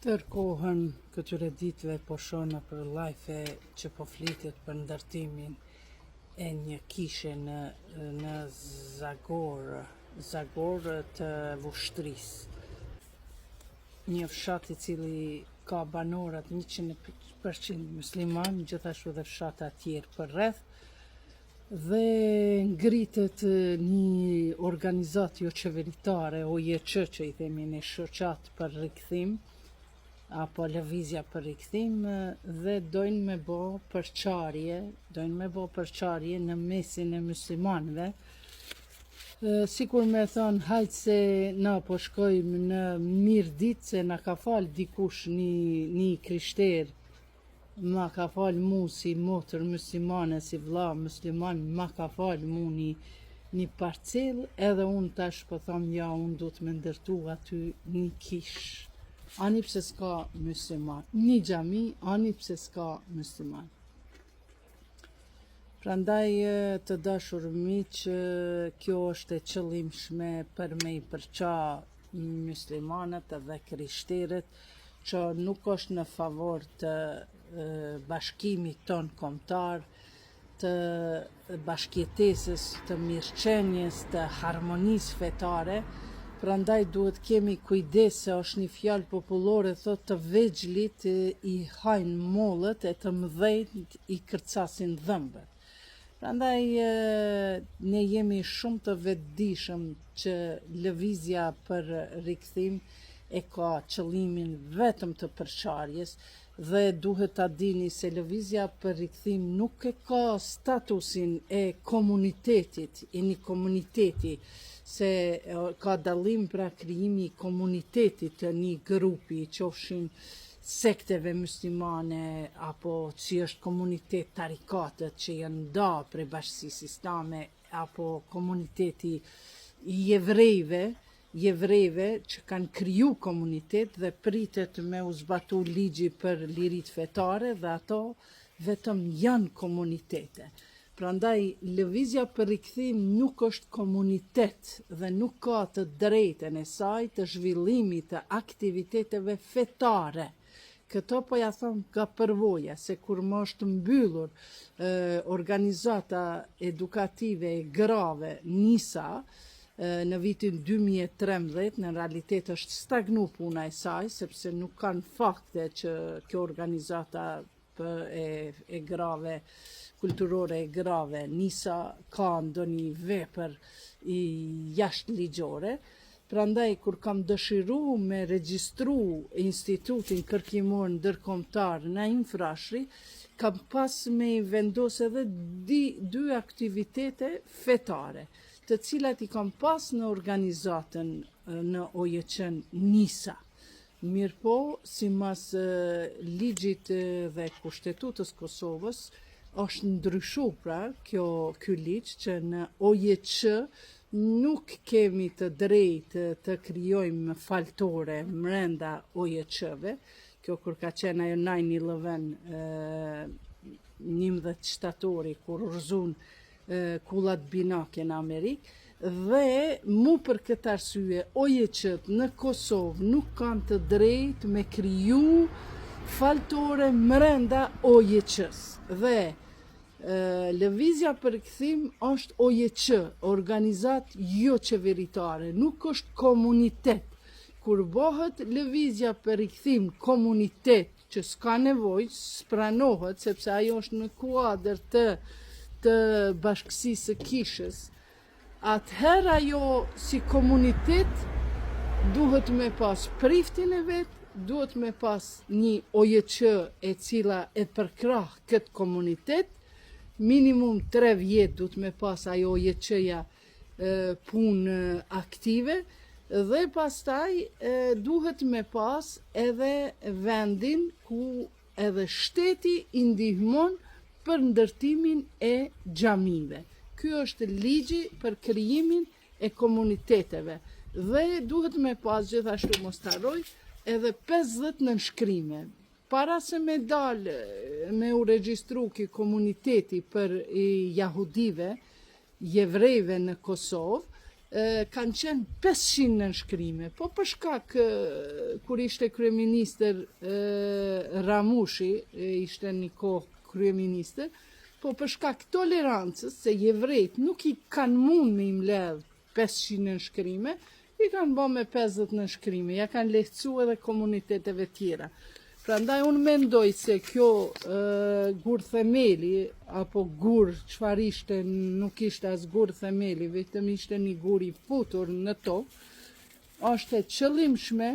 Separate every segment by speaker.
Speaker 1: Tërkohën këtyre ditëve po shohna për live që po flitet për ndërtimin e një kishe në Zagorë të Vushtrisë. Një fshat i cili ka banorat 100% musliman, gjithashtu dhe fshata tjerë për rreth, dhe ngritet një organizatë jo qeveritare, OJQ që i themi ne, shoqat për rikthim, apo lëvizja për rikthim, dhe dojnë me bo përçarje në mesin e muslimanëve. Sikur me thonë, hajtë se na po shkojmë në mirë ditë, se na ka falë dikush një krishter, ma ka falë mu si motër muslimane, si vlla musliman, ma ka falë mu një parcel, edhe unë tash po thamë, ja, unë du të me ndërtu aty një kishë. Ani pse s'ka musliman, një xhami, ani pse s'ka musliman. Prandaj të dashur miq, kjo është e qëllimshme për me i përqa muslimanët dhe krishterët, që nuk është në favor të bashkimit ton kombëtar, të bashkëjetesës, të mirëqenjes, të harmonisë fetare. Prandaj duhet kemi kujdes, se është një fjalë popullore, thot të vegjlit i hajnë mollët, e të mëdhenjt i kërcasin dhëmbët. Prandaj ne jemi shumë të vetëdijshëm që lëvizja për rikthim e ka qëllimin vetëm të përçarjes, dhe duhet ta dini se lëvizja për rikthim nuk e ka statusin e komunitetit, e një komuniteti, se ka dallim pra krijimi i komunitetit të një grupi, qofshin sekteve muslimane, apo që është komunitet tarikatët që janë nda prej bashkësisë islame, apo komuniteti i jevrejve që kanë kriju komunitet dhe pritet me u zbatu ligji për lirit fetare, dhe ato vetëm janë komunitete. Prandaj, lëvizja për rikthim nuk është komunitet dhe nuk ka të drejtën e saj të zhvillimit të aktiviteteve fetare. Këto po ja thon nga përvoja, se kur më është mbyllur organizata edukative e grave NISA në vitin 2013, në realitet është stagnu puna e saj, sepse nuk kanë fakte që kjo organizata e grave, kulturore e grave, NISA ka ndonjë vepër i jashtë ligjore. Prandaj, kur kam dëshiru me regjistru institutin kërkimor ndërkombëtar në Infrashri, kam pas me vendos edhe dy aktivitete fetare, të cilat i kam pas në organizatën në OJQ NISA. Mirëpo, simas ligjit dhe kushtetutës Kosovës, është ndryshu pra ky ligj, që në OJQ nuk kemi të drejtë të krijojmë faltore brenda OJQ-ve. Kjo kur ka qenë ajo 9/11, 11 shtatori, kur rrëzun kullat binake në Amerikë, dhe mu për këtë arsye OJQ-t në Kosovë nuk kanë të drejtë me kriju faltore brenda OJQ-s. Dhe lëvizja për rikthim është OJQ, organizat jo qeveritare, nuk është komunitet. Kur bëhet lëvizja për rikthim komunitet, që s'ka nevojë, s'pranohet, sepse ajo është në kuadër të bashkësisë së kishës, atëherë ajo si komunitet duhet me pas priftin e vet, duhet me pas një OJQ e cila e përkrah këtë komunitet, minimum 3 vjet duhet me pas ajo OJQ-ja punë aktive, dhe pastaj duhet me pas edhe vendin ku edhe shteti i ndihmon për ndërtimin e xhamive. Ky është ligji për krijimin e komuniteteve, dhe duhet me pas, gjithashtu mos harroj, edhe 50 nënshkrime. Para se me dalë me u regjistru ki komuniteti për jahudive, jevrejve në Kosovë, kanë qenë 500 nënshkrime, po për shkak kur ishte kryeministër Ramushi, ishte një kohë kryeministër, po për shkak tolerancës se jevrejt nuk i kanë mund me mbledh 500 nënshkrime, i kanë bë me 50 nënshkrime, ja kanë lehtësu edhe komuniteteve tjera. Prandaj unë mendoj se kjo gur themeli, apo gur çfarë ishte, nuk ishte as gur themeli, vetëm ishte një gur i futur në tokë, është e qëllimshme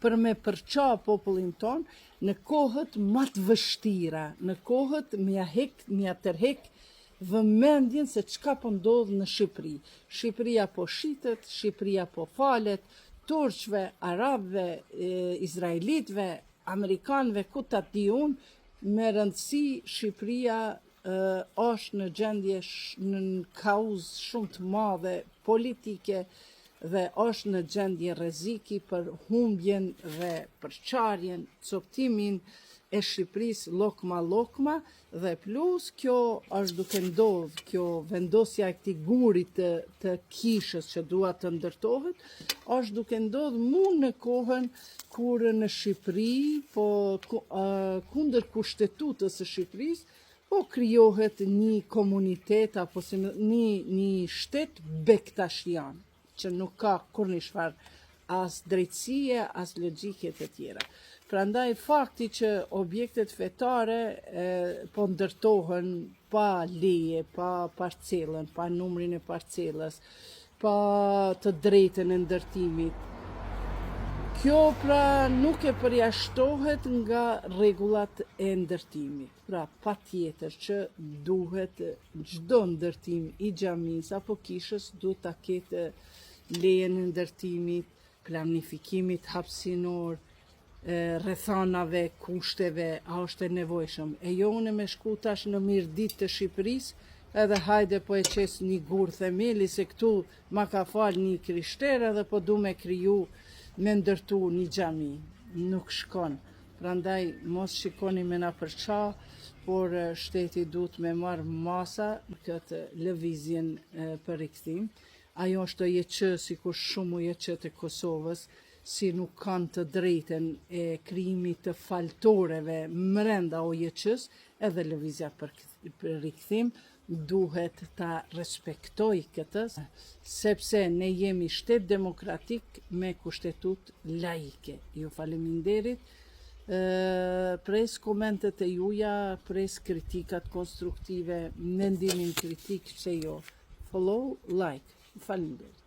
Speaker 1: për me përqa popullin ton në kohët më të vështira, në kohët mja tërhek vëmendjen se çka po ndodh në Shqipëri. Shqipëria po shitet, Shqipëria po falet, turqve, arabëve, izraelitëve, amerikanëve, ku ta di unë, me rëndësi Shqipëria është në gjendje në kauzë shumë të madhe politike dhe është në gjendje rreziki për humbjen dhe përçarjen, coptimin e Shqipërisë lokma dhe plus kjo është duke ndodhur, kjo vendosja e këtij guri të kishës që dua të ndërtohet, është duke ndodhur mu në kohën kur në Shqipëri, po kundër kushtetutës së Shqipërisë, po krijohet një komunitet apo një shtet bektashian, që nuk ka kurrë çfarë as drejtësie, as logjike të tjera. Prandaj fakti që objektet fetare po ndërtohen pa leje, pa parcelën, pa numrin e parcelës, pa të drejtën e ndërtimit, kjo pra nuk e përjashtohet nga rregullat e ndërtimit. Pra patjetër që duhet çdo ndërtim i xhamisë apo kishës duhet ta ketë lejen e ndërtimit, planifikimit hapësinor, rrethanave, kushteve, a është e nevojshëm. E jo unë me shku tash në mirë ditë të Shqipërisë, edhe hajde po e qes një gur themeli se këtu ma ka fal një krishter edhe po du me kriju, me ndërtu një xhami. Nuk shkon. Prandaj mos shikoni me na përça, por shteti duhet me marrë masa në këtë lëvizjen për rikthim. Ajo është OJQ, sikur shumë OJQ të Kosovës, si nuk kanë të drejten e krijimit të faltoreve brenda OJQ-s, edhe lëvizja për rikthim duhet ta respektoj këtë, sepse ne jemi shtet demokratik me kushtetutë laike. Ju faleminderit, pres komentet e juja, pres kritikat konstruktive, mendimin kritik, pse jo. Follow, like. Faleminderit.